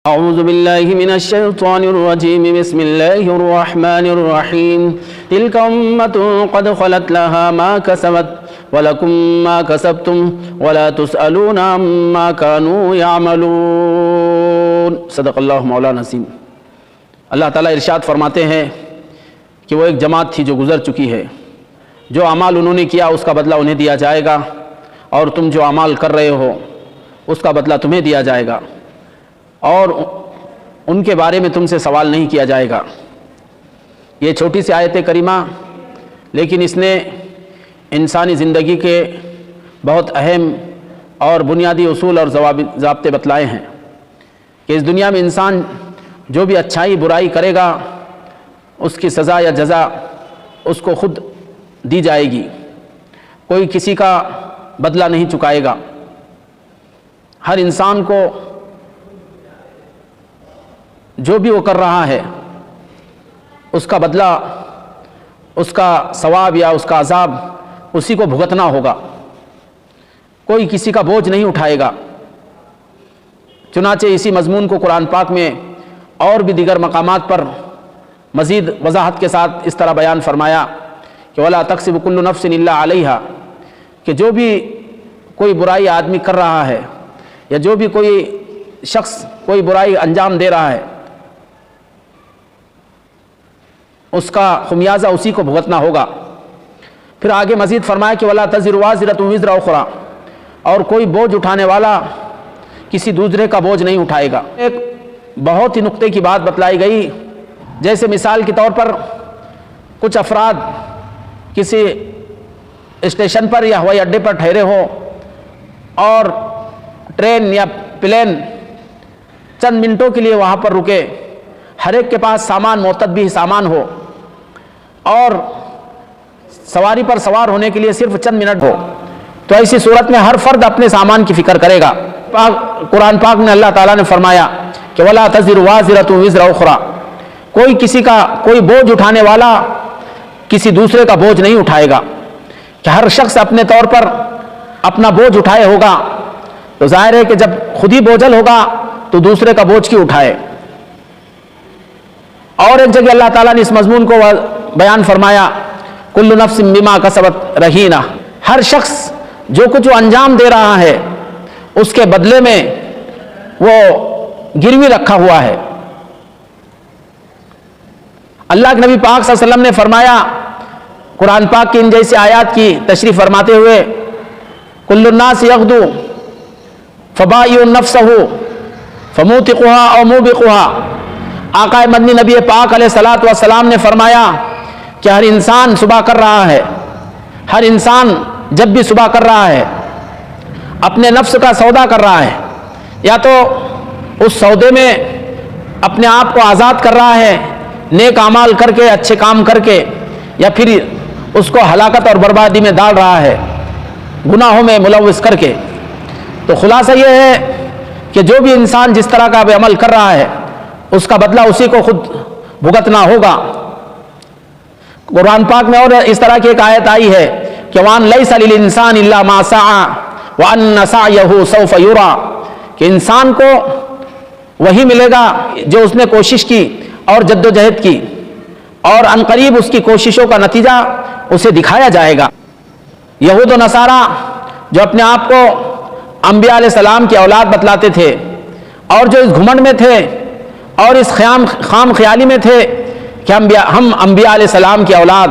اعوذ باللہ من الشیطان الرجیم بسم اللہ الرحمن الرحیم تلک امۃ قد خلت لها ما کسبت ولکم ما کسبتم ولا تسألون عما كانوا يعملون۔ صدق اللہ مولانا عظیم۔ اللہ تعالیٰ ارشاد فرماتے ہیں کہ وہ ایک جماعت تھی جو گزر چکی ہے، جو اعمال انہوں نے کیا اس کا بدلہ انہیں دیا جائے گا، اور تم جو اعمال کر رہے ہو اس کا بدلہ تمہیں دیا جائے گا، اور ان کے بارے میں تم سے سوال نہیں کیا جائے گا۔ یہ چھوٹی سی آیت کریمہ، لیکن اس نے انسانی زندگی کے بہت اہم اور بنیادی اصول اور ضابطے بتلائے ہیں کہ اس دنیا میں انسان جو بھی اچھائی برائی کرے گا اس کی سزا یا جزا اس کو خود دی جائے گی، کوئی کسی کا بدلہ نہیں چکائے گا۔ ہر انسان کو جو بھی وہ کر رہا ہے اس کا بدلہ، اس کا ثواب یا اس کا عذاب اسی کو بھگتنا ہوگا، کوئی کسی کا بوجھ نہیں اٹھائے گا۔ چنانچہ اسی مضمون کو قرآن پاک میں اور بھی دیگر مقامات پر مزید وضاحت کے ساتھ اس طرح بیان فرمایا کہ وَلَا تَكْسِبُ كُلُّ نَفْسٍ إِلَّا عَلَيْهَا، کہ جو بھی کوئی برائی آدمی کر رہا ہے یا جو بھی کوئی شخص کوئی برائی انجام دے رہا ہے اس کا خمیازہ اسی کو بھگتنا ہوگا۔ پھر آگے مزید فرمایا کہ وَلَا تَزِرُ وَازِرَةٌ وِزْرَ أُخْرَىٰ، اور کوئی بوجھ اٹھانے والا کسی دوسرے کا بوجھ نہیں اٹھائے گا۔ ایک بہت ہی نقطے کی بات بتلائی گئی، جیسے مثال کے طور پر کچھ افراد کسی اسٹیشن پر یا ہوائی اڈے پر ٹھہرے ہو اور ٹرین یا پلین چند منٹوں کے لیے وہاں پر رکے، ہر ایک کے پاس سامان معتدی سامان ہو اور سواری پر سوار ہونے کے لیے صرف چند منٹ ہو، تو ایسی صورت میں ہر فرد اپنے سامان کی فکر کرے گا۔ قرآن پاک میں اللہ تعالیٰ نے فرمایا کہ وَلَا تَزِرُ وَازِرَةٌ وِزْرَ أُخْرَىٰ، کوئی کسی کا کوئی بوجھ اٹھانے والا کسی دوسرے کا بوجھ نہیں اٹھائے گا، کہ ہر شخص اپنے طور پر اپنا بوجھ اٹھائے ہوگا، تو ظاہر ہے کہ جب خود ہی بوجھل ہوگا تو دوسرے کا بوجھ کیوں اٹھائے۔ اور ایک جگہ اللہ تعالیٰ نے اس مضمون کو بیان فرمایا کل نفس بما کسبت رہینہ، ہر شخص جو کچھ وہ انجام دے رہا ہے اس کے بدلے میں وہ گروی رکھا ہوا ہے۔ اللہ کے نبی پاک صلی اللہ علیہ وسلم نے فرمایا قرآن پاک کی ان جیسی آیات کی تشریح فرماتے ہوئے کل الناس یغدو فبائع نفسہ فموتقها او موبقها، آقا مدنی نبی پاک علیہ الصلوۃ والسلام نے فرمایا کہ ہر انسان صبح کر رہا ہے، ہر انسان جب بھی صبح کر رہا ہے اپنے نفس کا سودا کر رہا ہے، یا تو اس سودے میں اپنے آپ کو آزاد کر رہا ہے نیک اعمال کر کے اچھے کام کر کے، یا پھر اس کو ہلاکت اور بربادی میں ڈال رہا ہے گناہوں میں ملوث کر کے۔ تو خلاصہ یہ ہے کہ جو بھی انسان جس طرح کا بھی عمل کر رہا ہے اس کا بدلہ اسی کو خود بھگتنا ہوگا۔ قرآن پاک میں اور اس طرح کی ایک آیت آئی ہے کہ وَأَنْ لَيْسَ لِلْإِنسَانِ إِلَّا مَا سَعَىٰ وَأَنَّ سَعْيَهُ سَوْفَ يُرَىٰ، کہ انسان کو وہی ملے گا جو اس نے کوشش کی اور جد و جہد کی، اور ان قریب اس کی کوششوں کا نتیجہ اسے دکھایا جائے گا۔ یہود و نصارہ جو اپنے آپ کو انبیاء علیہ السلام کی اولاد بتلاتے تھے اور جو اس گھمنڈ میں تھے اور اس خام خیالی میں تھے کہ ہم انبیاء علیہ السلام کی اولاد،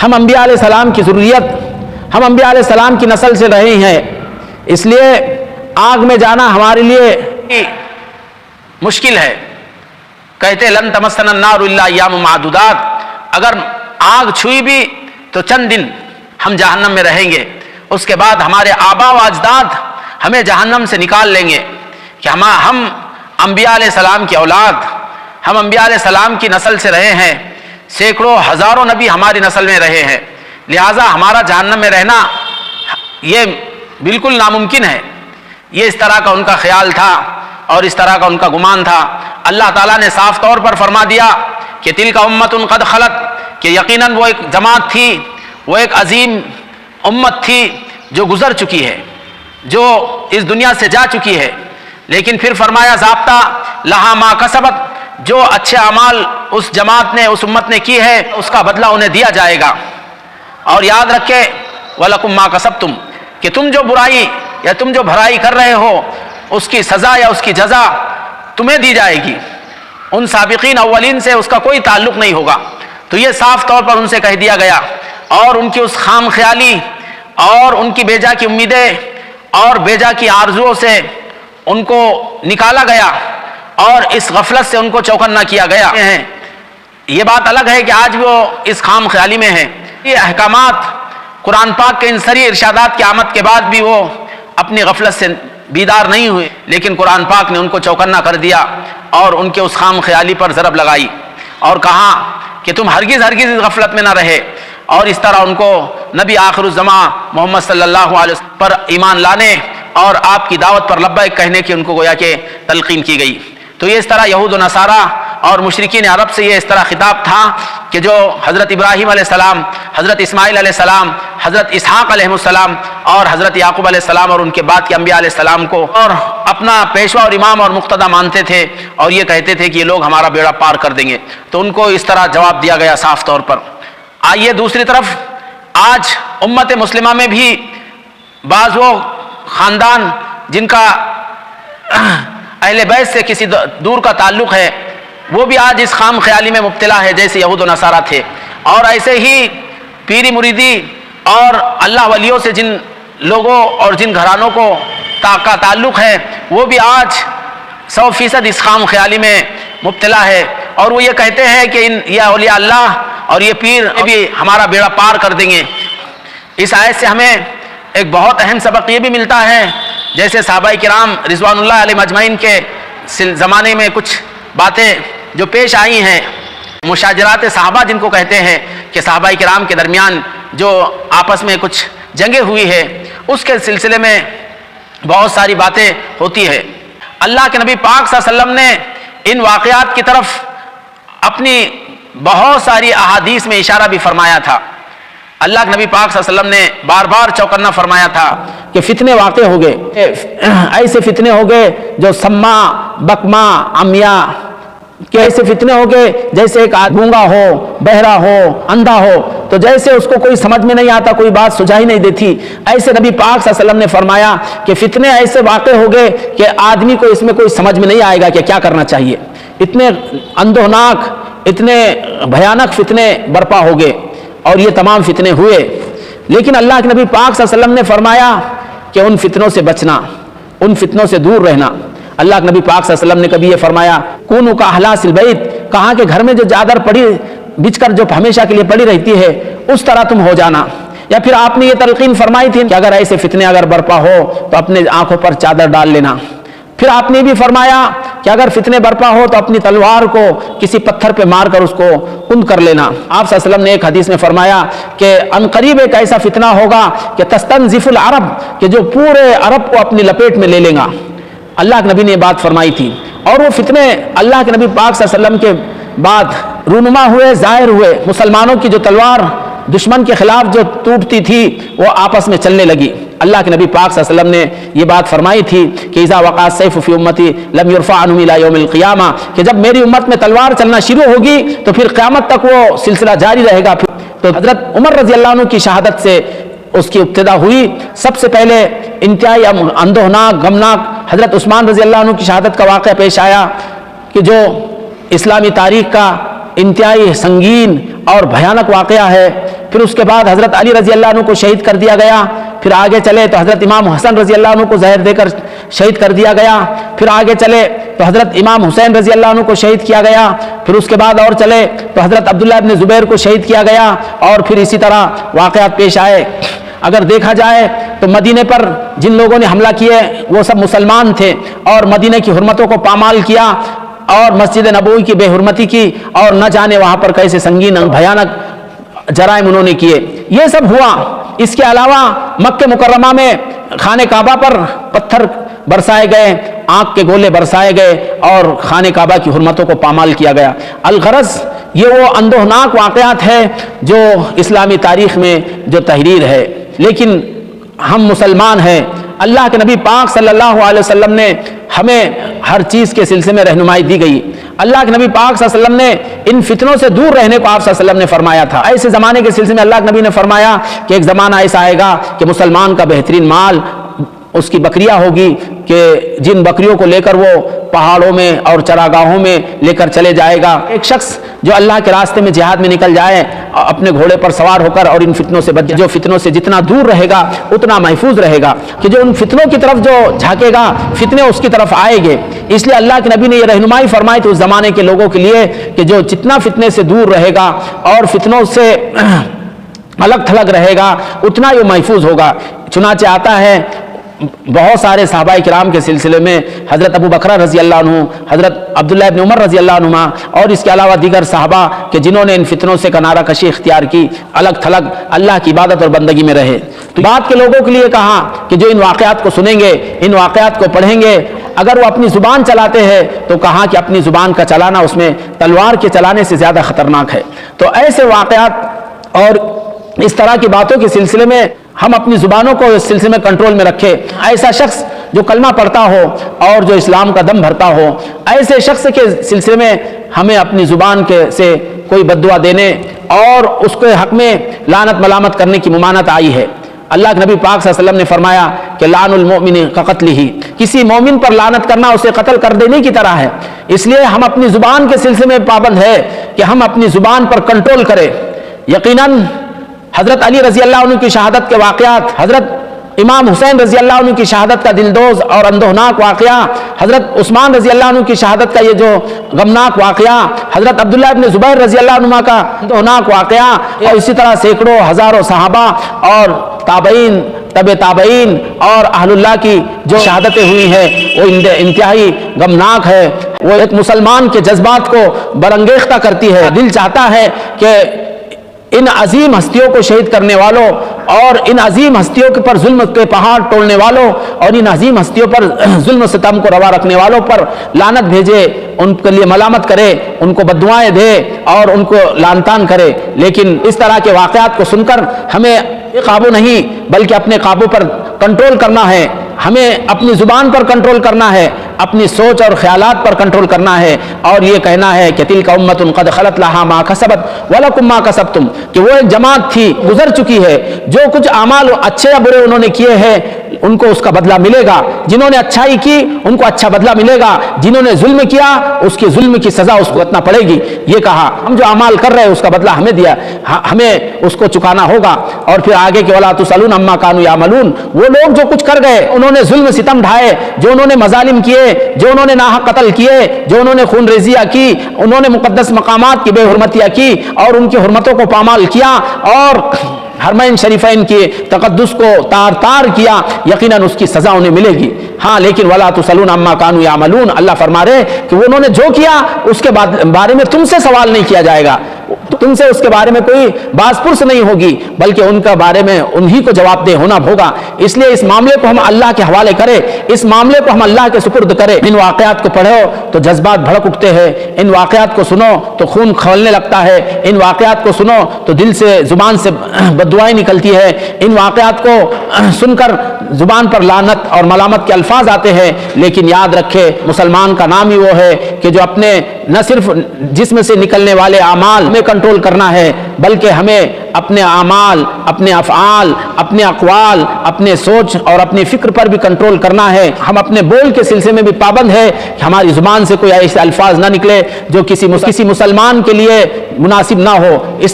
ہم انبیاء علیہ السلام کی ذریت، ہم انبیاء علیہ السلام کی نسل سے رہے ہیں، اس لیے آگ میں جانا ہمارے لیے مشکل ہے۔ کہتے لن تمسنا النار الا ایام معدودات، اگر آگ چھوئی بھی تو چند دن ہم جہنم میں رہیں گے، اس کے بعد ہمارے آبا و اجداد ہمیں جہنم سے نکال لیں گے، کہ ہم انبیاء علیہ السلام کی اولاد، ہم انبیاء علیہ السلام کی نسل سے رہے ہیں، سینکڑوں ہزاروں نبی ہماری نسل میں رہے ہیں، لہٰذا ہمارا جہنم میں رہنا یہ بالکل ناممکن ہے۔ یہ اس طرح کا ان کا خیال تھا اور اس طرح کا ان کا گمان تھا۔ اللہ تعالیٰ نے صاف طور پر فرما دیا کہ تلک امۃ قد خلت، کہ یقیناً وہ ایک جماعت تھی، وہ ایک عظیم امت تھی جو گزر چکی ہے، جو اس دنیا سے جا چکی ہے۔ لیکن پھر فرمایا ضابطہ لہا ما کسبت، جو اچھے اعمال اس جماعت نے، اس امت نے کی ہے، اس کا بدلہ انہیں دیا جائے گا۔ اور یاد رکھے وَلَكُمْ مَا كَسَبْتُمْ، کہ تم جو برائی یا تم جو بھلائی کر رہے ہو اس کی سزا یا اس کی جزا تمہیں دی جائے گی، ان سابقین اولین سے اس کا کوئی تعلق نہیں ہوگا۔ تو یہ صاف طور پر ان سے کہہ دیا گیا، اور ان کی اس خام خیالی اور ان کی بیجا کی امیدیں اور بیجا کی آرزوؤں سے ان کو نکالا گیا اور اس غفلت سے ان کو چوکنا کیا گیا۔ یہ بات الگ ہے کہ آج وہ اس خام خیالی میں ہیں۔ یہ احکامات قرآن پاک کے ان سری ارشادات کی آمد کے بعد بھی وہ اپنی غفلت سے بیدار نہیں ہوئے، لیکن قرآن پاک نے ان کو چوکنا کر دیا اور ان کے اس خام خیالی پر ضرب لگائی اور کہا کہ تم ہرگز ہرگز اس غفلت میں نہ رہے، اور اس طرح ان کو نبی آخر الزماں محمد صلی اللہ علیہ وسلم پر ایمان لانے اور آپ کی دعوت پر لبیک کہنے کی ان کو گویا کہ تلقین کی گئی۔ تو یہ اس طرح یہود و نصارہ اور مشرکین عرب سے یہ اس طرح خطاب تھا کہ جو حضرت ابراہیم علیہ السلام، حضرت اسماعیل علیہ السلام، حضرت اسحاق علیہ السلام اور حضرت یعقوب علیہ السلام اور ان کے بعد کے انبیاء علیہ السلام کو اور اپنا پیشوا اور امام اور مقتدی مانتے تھے اور یہ کہتے تھے کہ یہ لوگ ہمارا بیڑا پار کر دیں گے، تو ان کو اس طرح جواب دیا گیا صاف طور پر۔ آئیے دوسری طرف آج امت مسلمہ میں بھی بعض وہ خاندان جن کا اہل بیت سے کسی دور کا تعلق ہے، وہ بھی آج اس خام خیالی میں مبتلا ہے جیسے یہود و نصارہ تھے، اور ایسے ہی پیری مریدی اور اللہ ولیوں سے جن لوگوں اور جن گھرانوں کو کا تعلق ہے وہ بھی آج 100% اس خام خیالی میں مبتلا ہے، اور وہ یہ کہتے ہیں کہ یہ اولیاء اللہ اور یہ پیر بھی ہمارا بیڑا پار کر دیں گے۔ اس آیت سے ہمیں ایک بہت اہم سبق یہ بھی ملتا ہے، جیسے صحابہ کرام رضوان اللہ علیہ مجمعین کے زمانے میں کچھ باتیں جو پیش آئی ہیں، مشاجرات صحابہ جن کو کہتے ہیں کہ صحابہ کرام کے درمیان جو آپس میں کچھ جنگیں ہوئی ہے، اس کے سلسلے میں بہت ساری باتیں ہوتی ہے۔ اللہ کے نبی پاک صلی اللہ علیہ وسلم نے ان واقعات کی طرف اپنی بہت ساری احادیث میں اشارہ بھی فرمایا تھا۔ اللہ کے نبی پاک صلی اللہ علیہ وسلم نے بار بار چوکنا فرمایا تھا کہ فتنے واقع ہو گئے، ایسے فتنے ہو گئے جو سما بکما عمیا کہ ایسے فتنے ہو گئے جیسے ایک گونگا ہو، بہرا ہو، اندھا ہو، تو جیسے اس کو کوئی سمجھ میں نہیں آتا، کوئی بات سجائی نہیں دیتی، ایسے نبی پاک صلی اللہ علیہ وسلم نے فرمایا کہ فتنے ایسے واقع ہو گئے کہ آدمی کو اس میں کوئی سمجھ میں نہیں آئے گا کہ کیا کرنا چاہیے۔ اتنے اندھوناک، اتنے بھیانک فتنے برپا ہو گئے اور یہ تمام فتنے ہوئے، لیکن اللہ کے نبی پاک صلی اللہ علیہ وسلم نے فرمایا کہ ان فتنوں سے بچنا، ان فتنوں سے دور رہنا۔ اللہ کے نبی پاک صلی اللہ علیہ وسلم نے کبھی یہ فرمایا کونوا کاحلاس البیت، کہا کہ گھر میں جو چادر پڑی بچھ کر جو ہمیشہ کے لیے پڑی رہتی ہے اس طرح تم ہو جانا۔ یا پھر آپ نے یہ تلقین فرمائی تھی کہ اگر ایسے فتنے اگر برپا ہو تو اپنے آنکھوں پر چادر ڈال لینا۔ پھر آپ نے بھی فرمایا کہ اگر فتنے برپا ہو تو اپنی تلوار کو کسی پتھر پہ مار کر اس کو کند کر لینا۔ آپ صلی اللہ علیہ وسلم نے ایک حدیث میں فرمایا کہ عنقریب ایک ایسا فتنہ ہوگا کہ تستنزف العرب، کہ جو پورے عرب کو اپنی لپیٹ میں لے لے گا۔ اللہ کے نبی نے یہ بات فرمائی تھی، اور وہ فتنے اللہ کے نبی پاک صلی اللہ علیہ وسلم کے بعد رونما ہوئے، ظاہر ہوئے۔ مسلمانوں کی جو تلوار دشمن کے خلاف جو ٹوٹتی تھی وہ آپس میں چلنے لگی۔ اللہ کے نبی پاک صلی اللہ علیہ وسلم نے یہ بات فرمائی تھی کہ اذا وقع السيف في امتي لم يرفع عنهم الى يوم القيامه، کہ جب میری امت میں تلوار چلنا شروع ہوگی تو پھر قیامت تک وہ سلسلہ جاری رہے گا۔ تو حضرت عمر رضی اللہ عنہ کی شہادت سے اس کی ابتدا ہوئی۔ سب سے پہلے انتہائی اندوہناک غمناک حضرت عثمان رضی اللہ عنہ کی شہادت کا واقعہ پیش آیا کہ جو اسلامی تاریخ کا انتہائی سنگین اور بھیانک واقعہ ہے۔ پھر اس کے بعد حضرت علی رضی اللہ عنہ کو شہید کر دیا گیا۔ پھر آگے چلے تو حضرت امام حسن رضی اللہ عنہ کو زہر دے کر شہید کر دیا گیا۔ پھر آگے چلے تو حضرت امام حسین رضی اللہ عنہ کو شہید کیا گیا۔ پھر اس کے بعد اور چلے تو حضرت عبداللہ ابن زبیر کو شہید کیا گیا، اور پھر اسی طرح واقعات پیش آئے۔ اگر دیکھا جائے تو مدینے پر جن لوگوں نے حملہ کیے وہ سب مسلمان تھے، اور مدینے کی حرمتوں کو پامال کیا اور مسجد نبوی کی بے حرمتی کی، اور نہ جانے وہاں پر کیسے سنگین بھیانک جرائم انہوں نے کیے۔ یہ سب ہوا۔ اس کے علاوہ مکہ مکرمہ میں خانہ کعبہ پر پتھر برسائے گئے، آنکھ کے گولے برسائے گئے، اور خانہ کعبہ کی حرمتوں کو پامال کیا گیا۔ الغرض یہ وہ اندوہناک واقعات ہے جو اسلامی تاریخ میں جو تحریر ہے، لیکن ہم مسلمان ہیں۔ اللہ کے نبی پاک صلی اللہ علیہ وسلم نے ہمیں ہر چیز کے سلسلے میں رہنمائی دی گئی۔ اللہ کے نبی پاک صلی اللہ علیہ وسلم نے ان فتنوں سے دور رہنے کو آپ صلی اللہ علیہ وسلم نے فرمایا تھا۔ ایسے زمانے کے سلسلے میں اللہ کے نبی نے فرمایا کہ ایک زمانہ ایسا آئے گا کہ مسلمان کا بہترین مال اس کی بکریاں ہوگی کہ جن بکریوں کو لے کر وہ پہاڑوں میں اور چراگاہوں میں لے کر چلے جائے گا۔ ایک شخص جو اللہ کے راستے میں جہاد میں نکل جائے اپنے گھوڑے پر سوار ہو کر اور ان فتنوں سے بچ، جو فتنوں سے جتنا دور رہے گا اتنا محفوظ رہے گا، کہ جو ان فتنوں کی طرف جو جھانکے گا فتنے اس کی طرف آئے گے۔ اس لیے اللہ کے نبی نے یہ رہنمائی فرمائی تھی اس زمانے کے لوگوں کے لیے کہ جو جتنا فتنے سے دور رہے گا اور فتنوں سے الگ تھلگ رہے گا اتنا یہ محفوظ ہوگا۔ چنانچہ آتا ہے بہت سارے صحابہ کرام کے سلسلے میں، حضرت ابو بکر رضی اللہ عنہ، حضرت عبداللہ ابن عمر رضی اللہ عنہما اور اس کے علاوہ دیگر صحابہ کہ جنہوں نے ان فتنوں سے کنارہ کشی اختیار کی، الگ تھلگ اللہ کی عبادت اور بندگی میں رہے۔ تو بعد کے لوگوں کے لیے کہا کہ جو ان واقعات کو سنیں گے، ان واقعات کو پڑھیں گے، اگر وہ اپنی زبان چلاتے ہیں تو کہا کہ اپنی زبان کا چلانا اس میں تلوار کے چلانے سے زیادہ خطرناک ہے۔ تو ایسے واقعات اور اس طرح کی باتوں کے سلسلے میں ہم اپنی زبانوں کو اس سلسلے میں کنٹرول میں رکھے۔ ایسا شخص جو کلمہ پڑھتا ہو اور جو اسلام کا دم بھرتا ہو، ایسے شخص کے سلسلے میں ہمیں اپنی زبان سے کوئی بد دعا دینے اور اس کے حق میں لعنت ملامت کرنے کی ممانعت آئی ہے۔ اللہ کے نبی پاک صلی اللہ علیہ وسلم نے فرمایا کہ لعن المؤمن کقتلہ، کسی مومن پر لعنت کرنا اسے قتل کر دینے کی طرح ہے۔ اس لیے ہم اپنی زبان کے سلسلے میں پابند ہے کہ ہم اپنی زبان پر کنٹرول کریں۔ یقیناً حضرت علی رضی اللہ عنہ کی شہادت کے واقعات، حضرت امام حسین رضی اللہ عنہ کی شہادت کا دلدوز اور اندوہناک واقعہ، حضرت عثمان رضی اللہ عنہ کی شہادت کا یہ جو غمناک واقعہ، حضرت عبداللہ ابن زبیر رضی اللہ عنہ کا اندوہناک واقعہ، اور اسی طرح سینکڑوں ہزاروں صحابہ اور تابعین، تابعین اور اہل اللہ کی جو شہادتیں ہوئی ہیں وہ انتہائی غمناک ہے۔ وہ ایک مسلمان کے جذبات کو برانگیختہ کرتی ہے۔ دل چاہتا ہے کہ ان عظیم ہستیوں کو شہید کرنے والوں اور ان عظیم ہستیوں کے پر ظلم کے پہاڑ توڑنے والوں اور ان عظیم ہستیوں پر ظلم و ستم کو روا رکھنے والوں پر لعنت بھیجے، ان کے لیے ملامت کرے، ان کو بددعائیں دے اور ان کو لعنتان کرے۔ لیکن اس طرح کے واقعات کو سن کر ہمیں قابو نہیں بلکہ اپنے قابو پر کنٹرول کرنا ہے، ہمیں اپنی زبان پر کنٹرول کرنا ہے، اپنی سوچ اور خیالات پر کنٹرول کرنا ہے، اور یہ کہنا ہے کہ تلک امۃ قد خلت لہا ما کسبت ولکم ما کسبتم، کہ وہ ایک جماعت تھی گزر چکی ہے، جو کچھ اعمال اچھے یا برے انہوں نے کیے ہیں ان کو اس کا بدلہ ملے گا۔ جنہوں نے اچھائی کی ان کو اچھا بدلہ ملے گا، جنہوں نے ظلم کیا اس کی ظلم کی سزا اس کو اتنا پڑے گی۔ یہ کہا ہم جو اعمال کر رہے ہیں اس کا بدلہ ہمیں دیا، ہمیں اس کو چکانا ہوگا۔ اور پھر آگے کہ ولا تسألون عما كانوا يعملون، وہ لوگ جو کچھ کر گئے، انہوں نے ظلم ستم ڈھائے، جو انہوں نے مظالم کیے، جو انہوں نے ناحق قتل کیے، جو انہوں نے خون ریزیاں کی، انہوں نے مقدس مقامات کی بے حرمتیاں کی اور ان کی حرمتوں کو پامال کیا اور حرمین شریفین کے تقدس کو تار تار کیا، یقیناً اس کی سزا انہیں ملے گی۔ ہاں لیکن ولا تسألون عما كانوا يعملون، اللہ فرما رہے کہ وہ انہوں نے جو کیا اس کے بارے میں تم سے سوال نہیں کیا جائے گا، تم سے اس کے بارے میں کوئی باز پرس نہیں ہوگی، بلکہ ان کا بارے میں انہی کو جواب دہ ہونا ہوگا۔ اس لیے اس معاملے کو ہم اللہ کے حوالے کریں، اس معاملے کو ہم اللہ کے سپرد کریں۔ ان واقعات کو پڑھو تو جذبات بھڑک اٹھتے ہیں، ان واقعات کو سنو تو خون کھولنے لگتا ہے، ان واقعات کو سنو تو دل سے زبان سے بددعائیں نکلتی ہے، ان واقعات کو سن کر زبان پر لعنت اور ملامت کے الفاظ آتے ہیں۔ لیکن یاد رکھے مسلمان کا نام ہی وہ ہے کہ جو اپنے نہ صرف جسم سے نکلنے والے اعمال میں کنٹرول کرنا ہے بلکہ ہمیں اپنے اعمال، اپنے افعال، اپنے اقوال، اپنے سوچ اور اپنی فکر پر بھی کنٹرول کرنا ہے۔ ہم اپنے بول کے سلسلے میں بھی پابند ہے کہ ہماری زبان سے کوئی ایسے الفاظ نہ نکلے جو کسی مسلمان کے لیے مناسب نہ ہو۔ اس